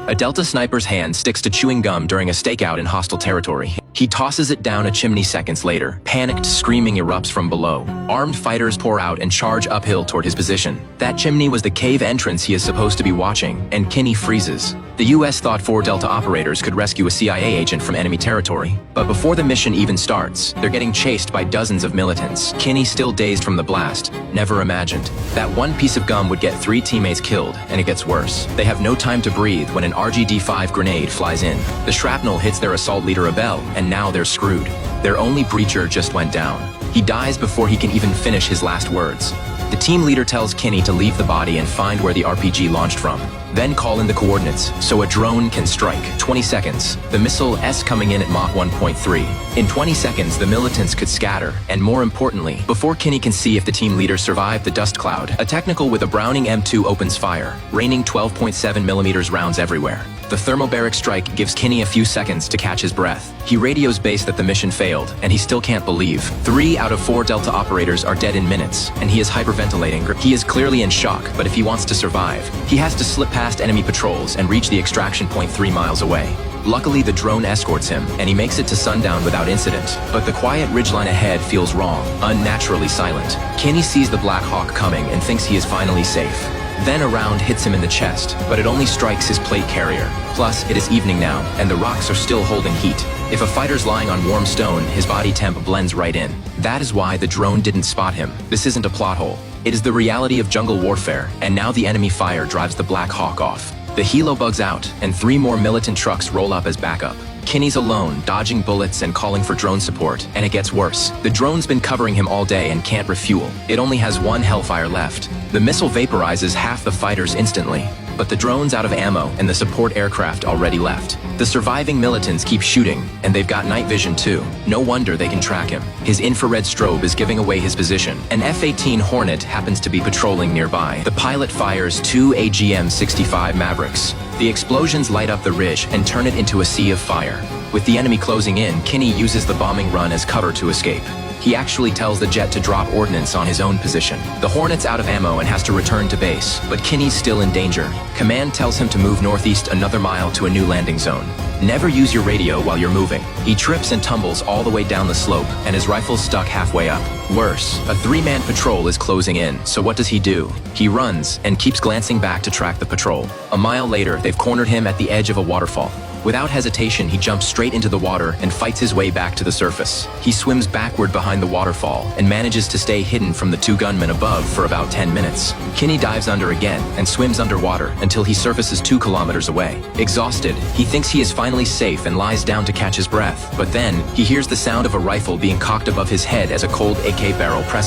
A Delta sniper's hand sticks to chewing gum during a stakeout in hostile territory. He tosses it down a chimney seconds later. Panicked screaming erupts from below. Armed fighters pour out and charge uphill toward his position. That chimney was the cave entrance he is supposed to be watching, and Kinney freezes. The US thought 4 Delta operators could rescue a CIA agent from enemy territory. But before the mission even starts, they're getting chased by dozens of militants. Kinney, still dazed from the blast, never imagined that one piece of gum would get 3 teammates killed, and it gets worse. They have no time to breathe when an RGD-5 grenade flies in. The shrapnel hits their assault leader Abel, and now they're screwed. Their only breacher just went down. He dies before he can even finish his last words. The team leader tells Kinney to leave the body and find where the RPG launched from. Then call in the coordinates so a drone can strike. 20 seconds. The missile S coming in at Mach 1.3. In 20 seconds, the militants could scatter, and more importantly, before Kinney can see if the team leader survived the dust cloud, a technical with a Browning M2 opens fire, raining 12.7mm rounds everywhere. The thermobaric strike gives Kinney a few seconds to catch his breath. He radios base that the mission failed, and he still can't believe. 3 out of 4 Delta operators are dead in minutes, and he is hyperventilating. He is clearly in shock, but if he wants to survive, he has to slip past enemy patrols and reach the extraction point 3 miles away. Luckily, the drone escorts him, and he makes it to sundown without incident. But the quiet ridgeline ahead feels wrong, unnaturally silent. Kinney sees the Black Hawk coming and thinks he is finally safe. Then a round hits him in the chest, but it only strikes his plate carrier. Plus, it is evening now, and the rocks are still holding heat. If a fighter's lying on warm stone, his body temp blends right in. That is why the drone didn't spot him. This isn't a plot hole. It is the reality of jungle warfare, and now the enemy fire drives the Black Hawk off. The helo bugs out, and 3 more militant trucks roll up as backup. Kinney's alone, dodging bullets and calling for drone support, and it gets worse. The drone's been covering him all day and can't refuel. It only has 1 Hellfire left. The missile vaporizes half the fighters instantly, but the drone's out of ammo and the support aircraft already left. The surviving militants keep shooting, and they've got night vision too. No wonder they can track him. His infrared strobe is giving away his position. An F-18 Hornet happens to be patrolling nearby. The pilot fires 2 AGM-65 Mavericks. The explosions light up the ridge and turn it into a sea of fire. With the enemy closing in, Kinney uses the bombing run as cover to escape. He actually tells the jet to drop ordnance on his own position. The Hornet's out of ammo and has to return to base, but Kinney's still in danger. Command tells him to move northeast another mile to a new landing zone. Never use your radio while you're moving. He trips and tumbles all the way down the slope, and his rifle's stuck halfway up. Worse, a 3-man patrol is closing in, so what does he do? He runs and keeps glancing back to track the patrol. A mile later, they've cornered him at the edge of a waterfall. Without hesitation, he jumps straight into the water and fights his way back to the surface. He swims backward behind the waterfall and manages to stay hidden from the 2 gunmen above for about 10 minutes. Kinney dives under again and swims underwater until he surfaces 2 kilometers away. Exhausted, he thinks he is finally safe and lies down to catch his breath. But then, he hears the sound of a rifle being cocked above his head as a cold AK barrel presses